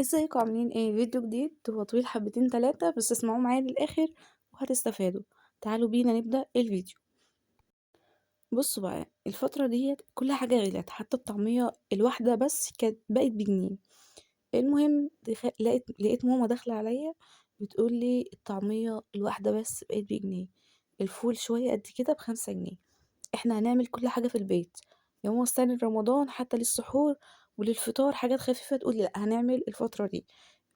ازيكم عاملين ايه؟ فيديو جديد هو طويل حبتين تلاتة بس اسمعوه معايا للآخر وهتستفادوا. تعالوا بينا نبدأ الفيديو. بصوا بقى الفترة ديت كل حاجة غلت، حتى الطعمية الواحدة بس كانت بقت بجنيه. المهم لقيت ماما داخلة عليا بتقول لي الطعمية الواحدة بس بقت بجنيه، الفول شوية قد كده ب5 جنيه. احنا هنعمل كل حاجة في البيت يا ماما، استني رمضان حتى للسحور وللفطار حاجات خفيفة. تقولي لا، هنعمل الفترة دي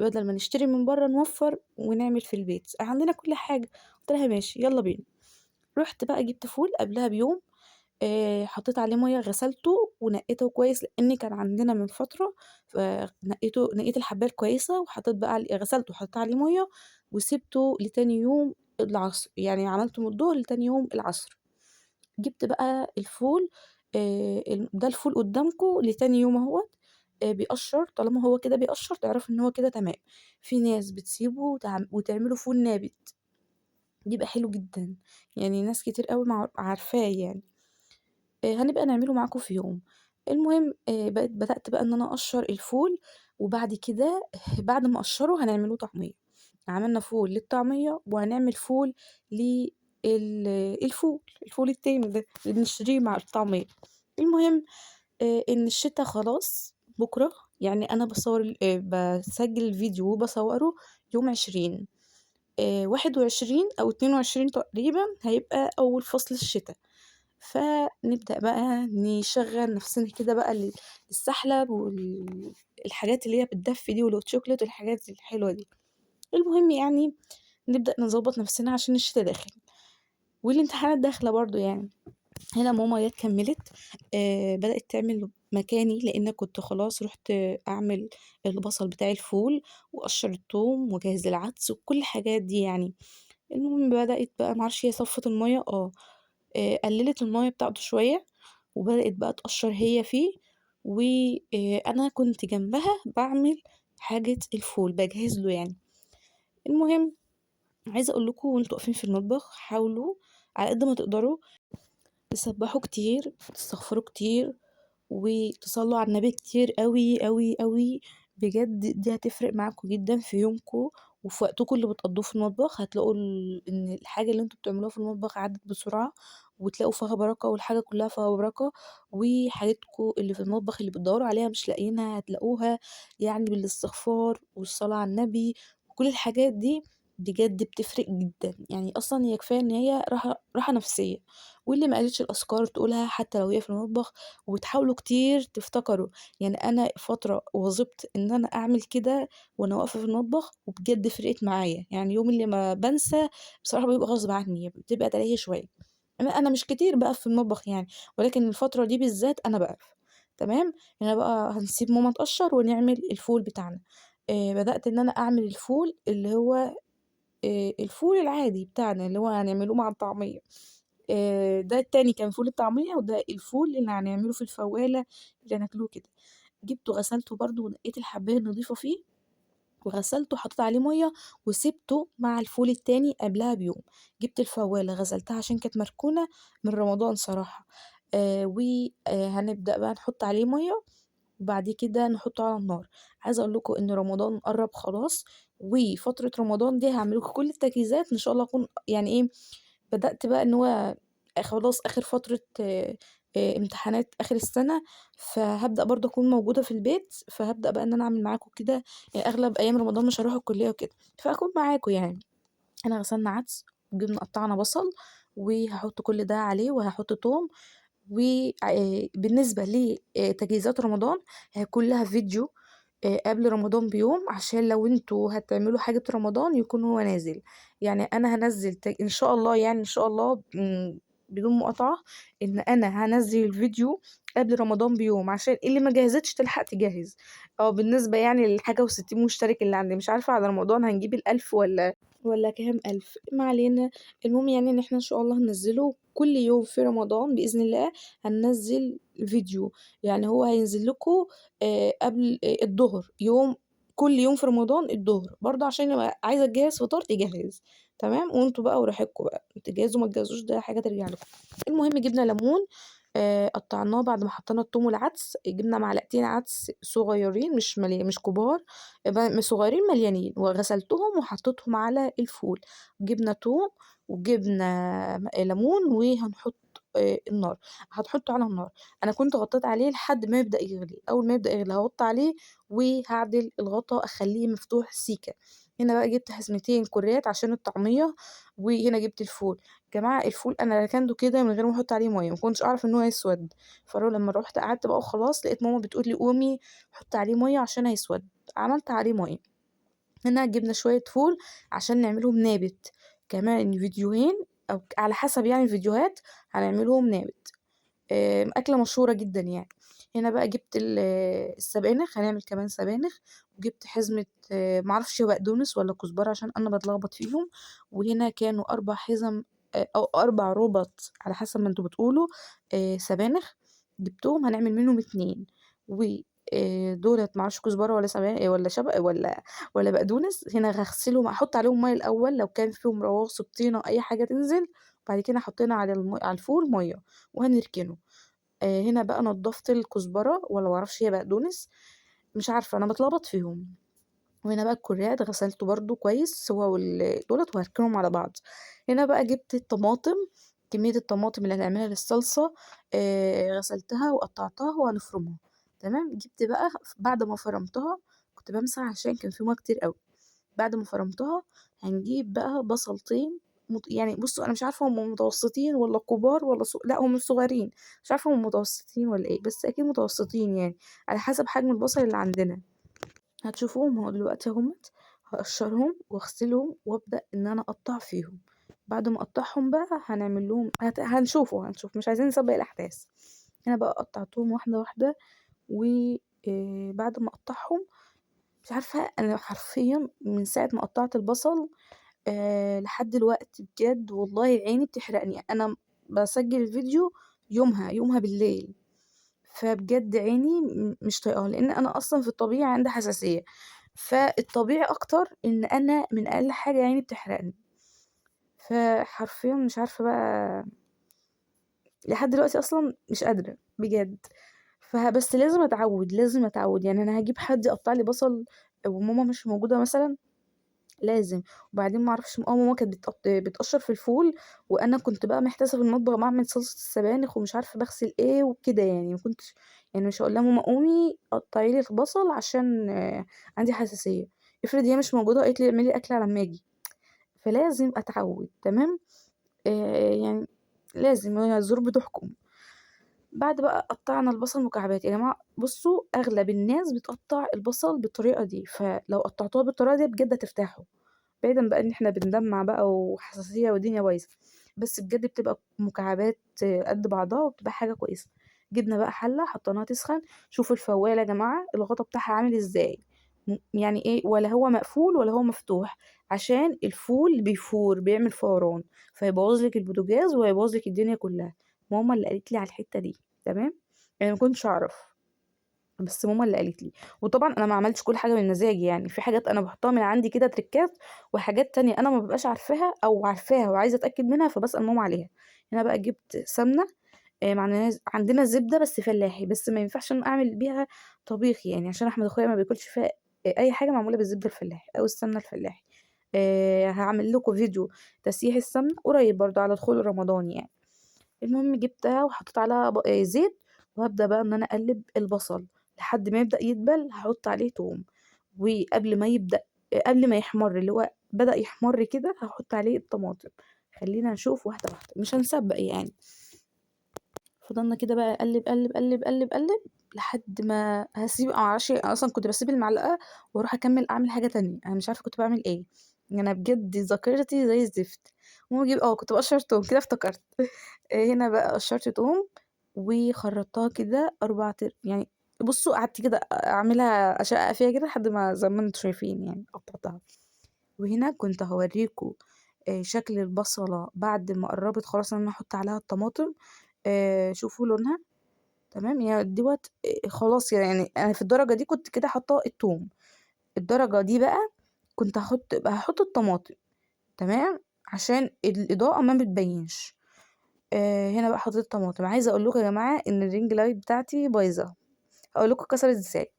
بدل ما نشتري من بره نوفر ونعمل في البيت، عندنا كل حاجة. قلت لها ماشي يلا بينا. رحت بقى جبت فول قبلها بيوم، حطيت عليه ميه غسلته ونقيته كويس لان كان عندنا من فتره. نقيت الحبايه كويسه وحطيت بقى غسلته وحطيت عليه ميه وسبته لتاني يوم العصر، يعني عملته من الظهر لتاني يوم العصر. جبت بقى الفول، ده الفول قدامكم لتاني يوم اهوت. بيقشر، طالما هو كده بيقشر تعرف ان هو كده تمام. في ناس بتسيبه وتعمله فول نابت، بيبقى حلو جدا، يعني ناس كتير قوي عارفاه يعني. هنبقى نعمله معاكم في يوم. المهم بدأت بقى ان انا اقشر الفول، وبعد كده بعد ما اقشره هنعمله طعمية. عملنا فول للطعمية وهنعمل فول الفول التاني ده اللي بنشتريه مع الطعمية. المهم ان الشتا خلاص بكرة، يعني انا بسجل الفيديو وبصوره يوم 20، 21 أو 22 تقريبا هيبقى أول فصل الشتاء. فنبدأ بقى نشغل نفسنا كده بقى للسحلب والحاجات اللي هي بتدفي دي والشوكولات والحاجات الحلوة دي. المهم يعني نبدأ نظبط نفسنا عشان الشتاء داخل والامتحانات داخلة برضو يعني. هنا ماما جت كملت، بدأت تعمل مكاني لأن كنت خلاص رحت أعمل البصل بتاع الفول وأقشر الثوم وجهز العدس وكل الحاجات دي يعني. المهم بدأت بقى معرفش هي صفت المية قللت المية بتاعته شوية وبدأت بقى تقشر هي فيه. وأنا كنت جنبها بعمل حاجة الفول بجهز له يعني. المهم عايزة أقول لكم وانتوا واقفين في المطبخ حاولوا على قد ما تقدروا تسبحوا كتير، تستغفروا كتير، وتصلوا على النبي كتير قوي قوي قوي. بجد دي هتفرق معاكم جدا في يومكم وفي وقتكم اللي بتقضوه في المطبخ. هتلاقوا ان الحاجة اللي انتوا بتعملوها في المطبخ عدت بسرعة وتلاقوا فيها بركة والحاجة كلها فيها بركة. وحاجتكم اللي في المطبخ اللي بتدوروا عليها مش لاقيينها هتلاقوها، يعني بالاستغفار والصلاة على النبي وكل الحاجات دي. بجد بتفرق جدا، يعني اصلا هي كفايه ان هي راحه نفسيه. واللي ما قالتش الاذكار تقولها حتى لو هي في المطبخ. وتحاولوا كتير تفتكروا، يعني انا فتره واظبت ان انا اعمل كده وانا واقفه في المطبخ وبجد فرقت معايا. يعني يوم اللي ما بنسى بصراحه بيبقى غصب عني، بتبقى تلاهي شويه. انا مش كتير بقى في المطبخ يعني، ولكن الفتره دي بالذات انا بقف. تمام. هنا بقى هنسيب ماما تقشر ونعمل الفول بتاعنا. بدأت ان انا اعمل الفول اللي هو الفول العادي بتاعنا اللي هو هنعمله مع الطعمية. ده التاني كان فول الطعمية، وده الفول اللي هنعمله في الفوالة اللي هناكلوه كده. جبته غسلته برضو ونقيت الحباية النضيفة فيه وغسلته وحطيت عليه مية وسبته مع الفول التاني قبلها بيوم. جبت الفوالة غسلتها عشان كانت مركونة من رمضان صراحة. وهنبدأ بقى نحط عليه مية وبعد كده نحطه على النار. عايزه اقول لكم ان رمضان قرب خلاص، وفتره رمضان دي هعمل لكم كل التجهيزات ان شاء الله اكون يعني ايه. بدات بقى ان هو خلاص اخر فتره امتحانات اخر السنه. فهبدا برضه اكون موجوده في البيت، فهبدا بقى ان انا اعمل معاكم كده. يعني اغلب ايام رمضان مش هروح الكليه وكده فاكون معاكم يعني. انا غسلنا عدس وجبنا قطعنا بصل وهحط كل ده عليه وهحط توم. وبالنسبة لتجهيزات رمضان هيكون لها فيديو قبل رمضان بيوم، عشان لو انتوا هتعملوا حاجة رمضان يكون هو نازل. يعني انا هنزل ان شاء الله، يعني ان شاء الله بدون مقاطعة ان انا هنزل الفيديو قبل رمضان بيوم عشان اللي ما جهزتش تلحق تجهز. اه بالنسبة يعني للحاجة و60 مشترك اللي عندي، مش عارفة على رمضان هنجيب ال1000 ولا كام ألف، ما علينا. المهم يعني ان احنا ان شاء الله هننزله كل يوم في رمضان بإذن الله. هننزل فيديو، يعني هو هينزل لكم قبل الظهر يوم، كل يوم في رمضان الظهر برضه عشان يبقى عايزة تجهز فطار تجهز. تمام. وانتوا بقى وراحتكم بقى تجهزوا ما تجهزوش ده حاجة ترجع لكم. المهم جبنا ليمون، قطعناه بعد ما حطينا التوم والعدس، جبنا معلقتين عدس صغيرين مش كبار، صغيرين مليانين، وغسلتهم وحطيتهم على الفول، جبنا توم وجبنا ليمون، وهنحط النار، هتحطه على النار. انا كنت غطيت عليه لحد ما يبدأ يغلي، اول ما يبدأ يغلي هوطي عليه وهعدل الغطا اخليه مفتوح سيكة. هنا بقى جبت حزمتين كرات عشان الطعمية، وهنا جبت الفول. جماعة الفول انا ركنته كده من غير ما احط عليه ميه، ما كنتش اعرف ان هو هيسود. لما روحت قعدت بقى وخلاص، لقيت ماما بتقول لي قومي حطي عليه ميه عشان هيسود. عملت عليه ميه. هنا جبنا شويه فول عشان نعملهم نابت. كمان فيديوهين او على حسب يعني الفيديوهات هنعملهم نابت. أكلة مشهورة جدا يعني. هنا بقى جبت السبانخ، هنعمل كمان سبانخ. وجبت حزمة معرفش بقدونس ولا كزبرة عشان أنا بتلخبط فيهم. وهنا كانوا 4 حزم أو 4 ربط على حسب ما انتوا بتقولوا سبانخ. جبتهم هنعمل منهم 2. و دولت معرفش كزبرة ولا سبانخ ولا شبق ولا بقدونس. هنا هغسلهم، احط عليهم ميه الاول لو كان فيهم رواسب طينه اي حاجه تنزل. بعد كده حطينا على الفول ميه وهنركنه. هنا بقى نضفت الكزبرة ولا معرفش هي بقدونس، مش عارفة أنا بتلخبط فيهم. وهنا بقى الكرات غسلته برضو كويس هو دولت وهركنهم على بعض. هنا بقى جبت الطماطم، كمية الطماطم اللي هنعملها للصلصة. غسلتها وقطعتها وهنفرمها. تمام. جبت بقى بعد ما فرمتها، كنت بمسح عشان كان في ميه كتير قوي. بعد ما فرمتها هنجيب بقى بصلتين. يعني بصوا انا مش عارفه هم متوسطين ولا كبار ولا لا هم صغيرين. مش عارفه هم متوسطين ولا ايه، بس اكيد متوسطين يعني، على حسب حجم البصل اللي عندنا. هتشوفوهم هو دلوقتي اهمت. هقشرهم واغسلهم وابدا ان انا اقطع فيهم. بعد ما اقطعهم بقى هنعمل لهم هنشوف مش عايزين نسبق الاحداث. هنا بقى قطعتهم واحده واحده. وبعد ما اقطعهم، مش عارفه انا حرفيا من ساعه ما قطعت البصل لحد دلوقتي بجد والله عيني بتحرقني. انا بسجل الفيديو يومها بالليل. فبجد عيني مش طايقاها، لان انا اصلا في الطبيعي عندي حساسية. فالطبيعي اكتر ان انا من اقل حاجة عيني بتحرقني. فحرفيا مش عارفة بقى، لحد دلوقتي اصلا مش قادرة بجد. فبس لازم اتعود يعني. انا هجيب حد يقطع لي بصل وماما مش موجودة مثلا، لازم. وبعدين ما اعرفش ماما كانت بتقشر في الفول، وانا كنت بقى محتاسه في المطبخ بعمل صلصه السبانخ ومش عارفه بغسل ايه وكده يعني. ما كنتش يعني مش هقول لها ماما قومي قطعي لي البصل عشان عندي حساسيه. افرض هي مش موجوده قالت لي اعملي اكل على ما اجي. فلازم اتعود. تمام. يعني لازم هي الظروف بتحكم. بعد بقى قطعنا البصل مكعبات يا جماعه. بصوا اغلب الناس بتقطع البصل بالطريقه دي، فلو قطعتوها بالطريقه دي بجد هترتاحوا. بعيدا بقى ان احنا بندمع بقى وحساسية والدنيا بايظة، بس بجد بتبقى مكعبات قد بعضها وبتبقى حاجة كويسة. جبنا بقى حلة حطيناها تسخن. شوفوا الفوالة يا جماعة الغطا بتاعها عامل ازاي. يعني ايه، ولا هو مقفول ولا هو مفتوح، عشان الفول بيفور بيعمل فوران، فيبوظ لك البوتاجاز ويبوظ لك الدنيا كلها. ماما اللي قالت لي على الحتة دي. تمام. يعني ما كنتش اعرف، بس ماما اللي قالت لي. وطبعا انا ما عملتش كل حاجه من مزاجي يعني، في حاجات انا بحطها من عندي كده تريكات، وحاجات تانية انا ما ببقاش عارفاها او عارفاها وعايزه اتاكد منها فبسال ماما عليها. هنا بقى جبت سمنه. عندنا زبده بس فلاحي، بس ما ينفعش إن اعمل بيها طبيخ يعني، عشان احمد اخويا ما بياكلش فيها اي حاجه معموله بالزبده الفلاحي او السمنه الفلاحي. هعمل لكم فيديو تسييح السمنه قريب برضو على دخول رمضان يعني. المهم جبتها وحطيت عليها زيت. وهبدأ بقى ان انا اقلب البصل لحد ما يبدأ يدبل. هحط عليه توم. وقبل ما يبدأ قبل ما يحمر، اللي هو بدأ يحمر كده، هحط عليه الطماطم. خلينا نشوف واحدة واحدة مش هنسبق يعني. فضلنا كده بقى اقلب قلب قلب قلب قلب لحد ما هسيب. معرفش اصلا كنت بسيب المعلقة واروح اكمل اعمل حاجة تانية، انا مش عارفة كنت بعمل ايه. انا بجد ذاكرتي زي الزفت. المهم اجيب كنت بقشر توم كده افتكرت. هنا بقى قشرت توم وخرطتها كده يعني. بصوا قعدت كده اعملها اشقق فيها كده لحد ما زي ما انتوا شايفين يعني قطعتها. وهنا كنت هوريكم شكل البصلة بعد ما قربت خلاص ان انا احط عليها الطماطم. شوفوا لونها. تمام يعني دوت. خلاص يعني انا في الدرجة دي كنت كده حاطه التوم. الدرجة دي بقى كنت هحط الطماطم. تمام. عشان الإضاءة ما بتبينش. هنا بقى حطيت الطماطم. عايزة أقول لكم يا جماعة إن الring light بتاعتي بايظة، هاقول لكم اتكسرت إزاي.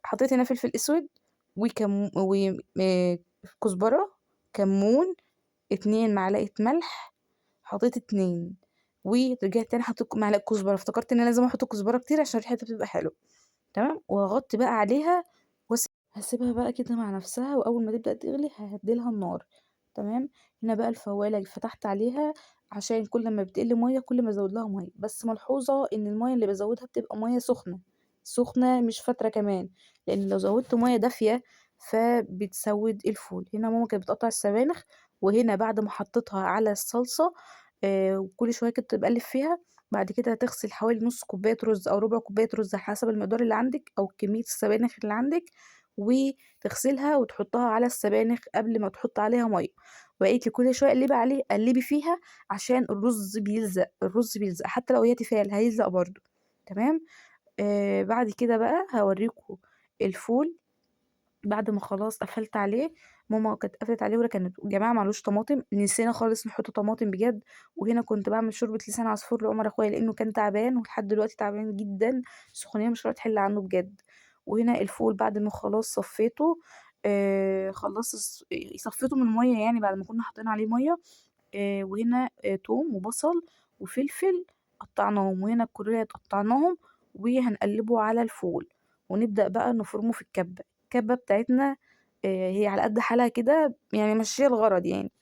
حطيت هنا فلفل أسود و كزبرة، كمون، 2 معلقة ملح، حطيت 2 ورجعت تاني حطيت معلقة كزبرة، افتكرت إن أنا لازم أحط كزبرة كتير عشان ريحتها بتبقى حلوة، تمام، وهاغطي بقى عليها هاسيبها بقى كده مع نفسها، وأول ما تبدأ تغلي هاهدي لها النار، تمام. هنا بقى الفوالة فتحت عليها عشان كل ما بتقل مَيّة كل ما أزود لها مَيّة، بس ملحوظة إن المَيّة اللي بازودها بتبقى مَيّة سخنة، سخنة مش فترة كمان، لإن لو زودت مَيّة دافية فبتسوِّد الفول. هنا ماما كانت بتقطّع السبانخ، وهنا بعد ما حطيتها على الصلصة وكل شوية كده باقلِّب فيها، بعد كده هتغسل حوالي نُص كوباية رُز أو ربع كوباية رُز على حسب المقدار اللي عندِك أو كمية السبانخ اللي عندِك، وتغسلها وتحطها على السبانخ قبل ما تحط عليها مَيّة، وبقيتِ كل شوية قلّبي فيها عشان الرز بيلزق، الرز بيلزق حتى لو هي تيفال هيلزق برضه، تمام. بعد كده بقى هاورّيكم الفول بعد ما خلاص قفلت عليه. ماما كانت قفلت عليه وركنته. يا جماعة معلوش طماطم، نسينا خالص نحط طماطم بجد. وهنا كنت باعمل شوربة لسان عصفور لعمر أخويا لإنه كان تعبان ولحد دلوقتي تعبان جدًا، السخونية مش راضية تحل عنه بجد. وهنا الفول بعد ما خلاص صفيته خلّصت صفيته من المَيّة يعني بعد ما كنا حاطين عليه مَيّة. وهنا توم وبصل وفلفل قطّعناهم، وهنا الكورية قطّعناهم وهنقلّبه على الفول، ونبدأ بقى نفرمه في الكبة. الكبة بتاعتنا هي على قد حالها كده يعني ممشية الغرض يعني.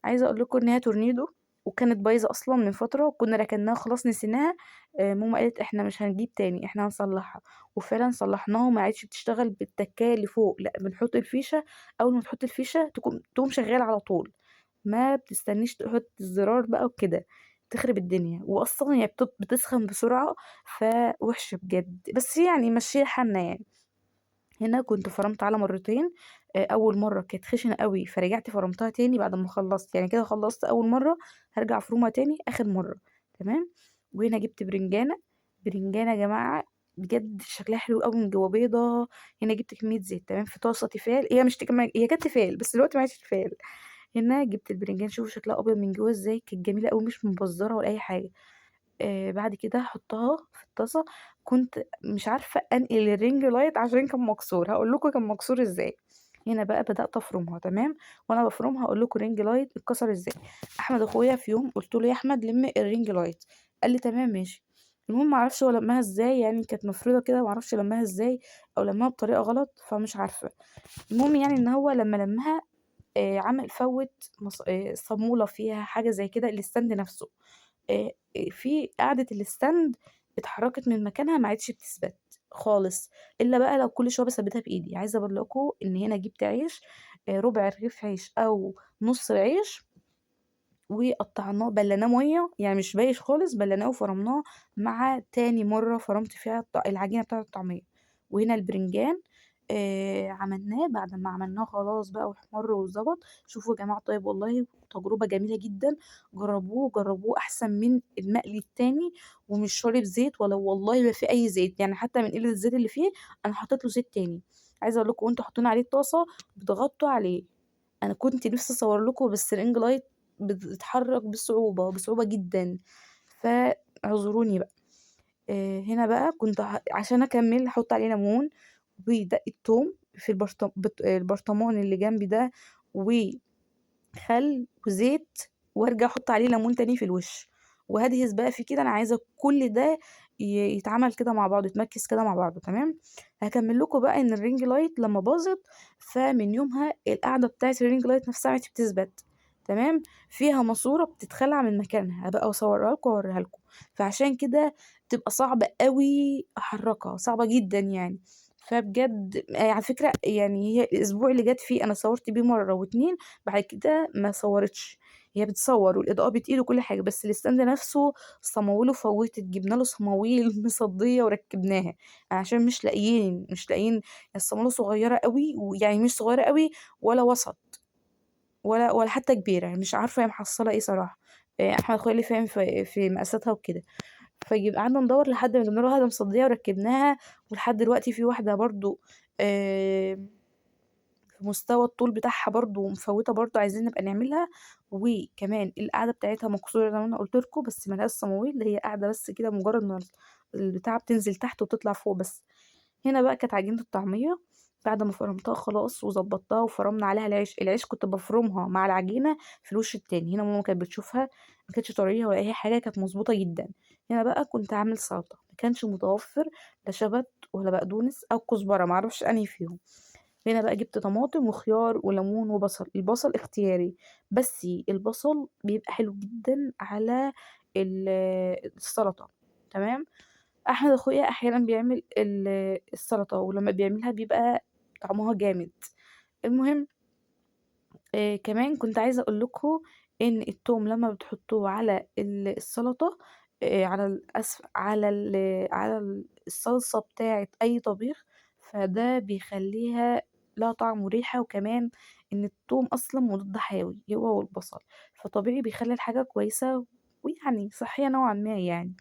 عايزة أقول لكم إن هي تورنيدو وكانت بايظة أصلًا من فترة وكنا ركناها خلاص نسيناها. ماما قالت إحنا مش هنجيب تاني، إحنا هنصلّحها، وفعلًا صلّحناها وما عادتش بتشتغل بالتكاية اللي فوق، لأ بنحط الفيشة أول ما تحط الفيشة تقوم شغالة على طول. ما بتستنيش تحط الزرار بقى وكده، تخرب الدنيا، وأصلًا هي بتسخن بسرعة فوحشة بجد، بس يعني مشّية حالنا يعني. هنا كنت فرمت على مرتين. أول مرّة كانت خشنة أوي فرجعت فرمتها تاني بعد ما خلّصت، يعني كده خلّصت أول مرّة هارجع أفرمها تاني آخر مرّة، تمام. وهنا جبت برنجانة، برنجانة يا جماعة بجد شكلها حلو أوي من جوّه بيضا. هنا جبت كمية زيت تمام في طاسة تيفال، هي مش هي كانت تيفال بس دلوقتي ما عادش تيفال. هنا جبت البرنجان شوفوا شكلها أبيض من جوّه إزاي، كانت جميلة أوي مش مبزّرة ولا أي حاجة. بعد كده هاحطها في الطاسة. كنت مش عارفة أنقل الring light عشان كان مكسور، هاقول لكم كان مكسور إزاي. هنا بقى بدأت أفرمها تمام، وأنا بافرمها هاقول لكم ring light اتكسر إزاي. أحمد أخويا في يوم قُلت له: "يا أحمد لِم الring light." قال لي: "تمام ماشي." المهم ما أعرفش هو لمّها إزاي يعني كانت مفرودة كده ما أعرفش لمّها إزاي أو لمّها بطريقة غلط فمش عارفة. المهم يعني إن هو لمّها عمل فوّت صامولة فيها حاجة زي كده الstand نفسه. آآ في قاعدة الstand اتحركت من مكانها ما عادش بتثبت خالص، إلا بقى لو كل شوية باثبّتها بإيدي. عايزة أقول لكم إن هنا جِبت عيش ربع رغيف عيش أو نُص عيش وقطّعناه بلّيناه مَيّة، يعني مش بايش خالص، بلّيناه وفرمناه مع تاني مرّة فرمت فيها العجينة بتاعة الطعمية. وهنا البرنجان عملناه بعد ما عملناه خلاص بقى واحمَر وضبط. شوفوا يا جماعة طيب والله تجربة جميلة جدًا، جرّبوه، جرّبوه أحسن من المقلي التاني ومش شارب زيت والله ما فيه أي زيت، يعني حتى من قِلّة الزيت اللي فيه أنا حطيت له زيت تاني. عايزة أقول لكم وأنتم حاطين عليه الطاسة بتغطّوا عليه. أنا كنت نِفْسي أصوّر لكم بس الring light بتتحرك بصعوبة، بصعوبة جدًا، فاعذروني بقى. هنا بقى كنت عشان أكمّل هاحط عليه ليمون ودقة توم في البرطمان اللي جنبي ده وخل وزيت وارجع أحط عليه ليمون تاني في الوش، وهادهس بقى فيه كده. أنا عايزة كل ده يتعمل كده مع بعضه، يتمكِّس كده مع بعضه تمام. هاكمّل لكم بقى إن الring light لمّا باظت فمن يومها القاعدة بتاعة الring light نفسها ما عادش بتثبت، تمام. فيها ماسورة بتتخلع من مكانها، هابقى أصورها لكم وأوريها لكم. فعشان كده بتبقى صعب أوي أحرّكها، صعبة جدًا يعني. فبجد على فكرة يعني هي الأسبوع اللي جات فيه أنا صوّرت بيه مرّة و2 بعد كده ما صوّرتش. هي بتصوّر والإضاءة بتقيد وكل حاجة، بس الstand نفسه صماويله فوّتت، جبنا له صماويل مصدية وركّبناها، عشان مش لاقيين الصامولة صغيّرة أوي ويعني مش صغيّرة أوي ولا وسط ولا حتى كبيرة، مش عارفة هي محصّلة إيه صراحة. أحمد أخويا اللي فاهم في مقاساتها وكده. قعدنا ندوّر لحد ما جبنا له واحدة مصدية وركّبناها، ولحد دلوقتي في واحدة برضه آآ في مستوى الطول بتاعها برضه مفوّتة برضه عايزين نبقى نعملها، وكمان القعدة بتاعتها مكسورة زي ما أنا قُلت لكم، بس ما لهاش صماميل، هي قاعدة بس كده مجرد ما البتاعة بتنزل تحت وتطلع فوق بس. هنا بقى كانت عجينة الطعمية، بعد ما فرمتها خلاص وضبّطتها وفرمنا عليها العيش كنت بافرمها مع العجينة في الوش التاني، هنا ماما كانت بتشوفها ما كانتش طرية ولا أي حاجة، كانت مضبوطة جدًا. هنا بقى كنت هاعمل سلطة، ما كانش متوفر لا شبت ولا بقدونس أو كزبرة ما أعرفش أنهي فيهم. هنا بقى جبت طماطم وخيار وليمون وبصل، البصل اختياري، بس البصل بيبقى حلو جدًا على ال السلطة، تمام. أحمد أخويا أحيانًا بيعمل السلطة، ولمّا بيعملها بيبقى طعمها جامد. المهم كمان كنت عايزة أقول لكم إن التوم لمّا بتحطوه على السلطة على على الصلصة بتاعة أي طبيخ، فده بيخلّيها لها طعم وريحة، وكمان إن التوم أصلًا مضاد حيوي هو والبصل، فطبيعي بيخلّي الحاجة كويسة ويعني صحية نوعًا ما يعني.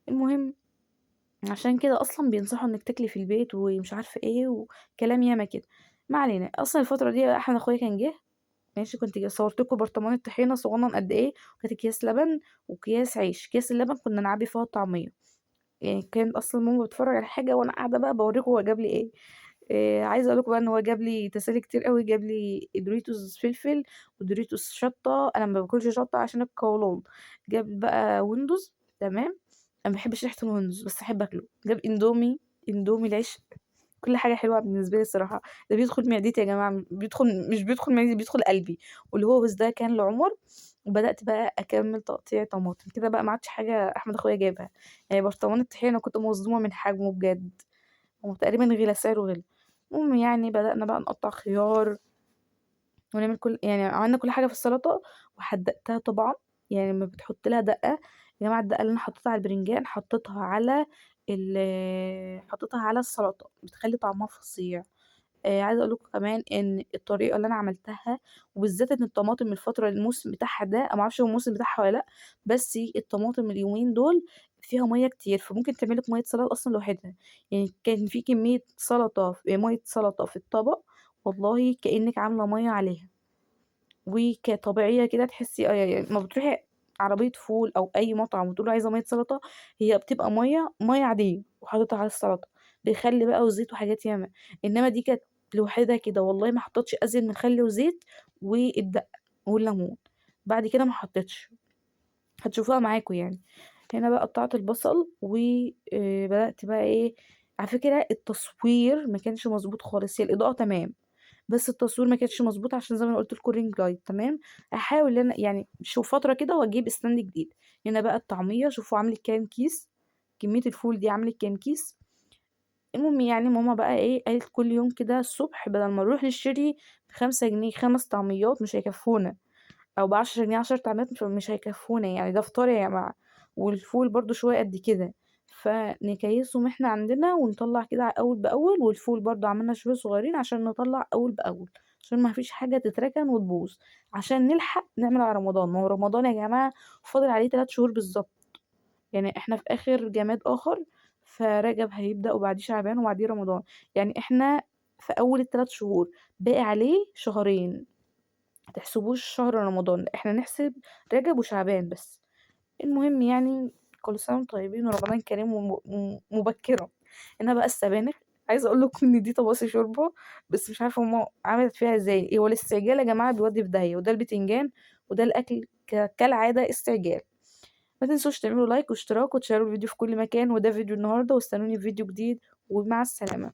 المهم عشان كده أصلًا بينصحوا إنِّك تاكلي في البيت ومش عارفة إيه وكلام ياما كده. ما علينا، أصلًا الفترة دي أحمد أخويا كان جه ماشي، كنت صورت لكم برطمان الطحينة صغنن قد إيه، وكانت أكياس لبن وأكياس عيش، أكياس اللبن كنا نعبي فيها الطعمية، يعني كانت أصلًا ماما بتتفرج على حاجة وأنا قاعدة بقى باوريكم هو جاب لي إيه. عايزة أقول لكم بقى إن هو جاب لي تسالي كتير أوي، جاب لي دوريتوس فلفل ودوريتوس شطة، أنا ما باكلش شطة عشان القولون، جاب بقى ويندوز، تمام، أنا ما باحبش ريحة الويندوز بس أحب آكله، جاب إندومي العشق، كل حاجة حلوة بالنسبة لي الصراحة، ده بيدخل معدتي يا جماعة، مش بيدخل معدتي، بيدخل قلبي، والهوز ده كان لعمر، وبدأت بقى أكمّل تقطيع طماطم، كده بقى ما عادش حاجة أحمد أخويا جابها، يعني برطمان الطحينة كنت مصدومة من حجمه بجد، هو تقريبًا غِلى، سعره غِلى. المهم يعني بدأنا بقى نقطّع خيار ونعمل يعني عملنا كل حاجة في السلطة وحدّقتها طبعًا، يعني لمّا بتحُط لها دقة يا جماعة الدقة اللي أنا حطيتها على البرنجان حطيتها على السلطة، بتخلّي طعمها فظيع. عايزة أقول لكم كمان إن الطريقة اللي أنا عملتها وبالذات إن الطماطم الفترة الموسم بتاعها ده أنا ما أعرفش هو الموسم بتاعها والّا لأ، بس الطماطم اليومين دول فيها مَيّة كتير، فممكن تعمل لِك مَيّة سلطة أصلًا لوحدها، يعني كان في كمية مَيّة سلطة في الطبق والله كإنِّك عاملة مَيّة عليها. طبيعية كده تحسّي يعني أمّا بتروحي عربية فول أو أي مطعم وتقولي له عايزة مَيّة سلطة، هي بتبقى مَيّة عادية وحاططها على السلطة، بخَل بقى وزيت وحاجات ياما، إنّما دي كانت لوحدها كده والله ما حطّيتش أزيد من خَل وزيت والدقة والليمون، بعد كده ما حطّيتش، هتشوفوها معاكم يعني. هنا بقى قطّعت البصل بدأت بقى إيه، على فكرة التصوير ما كانش مضبوط خالص، هي الإضاءة تمام. بس التصوير ما كانش مضبوط عشان زي ما أنا قُلت لكم الring light تمام، هاحاول إن أنا يعني فترة كده وأجيب stand جديد. هنا بقى الطعمية شوفوا عملت كام كيس، كمية الفول دي عملت كام كيس. المهم يعني ماما بقى إيه، قالت كل يوم كده الصبح بدل ما نروح نشتري ب5 جنيه 5 طعميات مش هيكفّونا. أو ب10 جنيه 10 تعميرات مش هيكفّونا يعني ده فطار يا جماعة، والفول برضه شوية قد كده، فنكيّسهم إحنا عندنا ونطلّع كده أول بأول، والفول برضه عملنا شوية صغيّرين عشان نطلّع أول بأول، عشان ما فيش حاجة تتركن وتبوظ، عشان نلحق نعمل على رمضان، ما هو رمضان يا جماعة فاضل عليه 3 شهور بالضبط، يعني إحنا في آخر جماد آخر، فرجب هيبدأ وبعديه شعبان وبعديه رمضان، يعني إحنا في أول ال3 شهور، باقي عليه شهرين. ما تحسبوش شهر رمضان، إحنا نحسب رجب وشعبان بس. المهم يعني كل سنة وأنتم طيبين ورمضان كريم مبكرًا. هنا بقى السبانخ، عايزة أقول لكم إن دي طباسي شوربة، بس مش عارفة ماما عملت فيها إزاي، هو الاستعجال يا جماعة بيودي في داهية، وده البتنجان وده الأكل كالعادة استعجال. ما تنسوش تعملوا لايك واشتراك وتشيروا الفيديو في كل مكان، وده فيديو النهارده واستنوني في فيديو جديد ومع السلامة.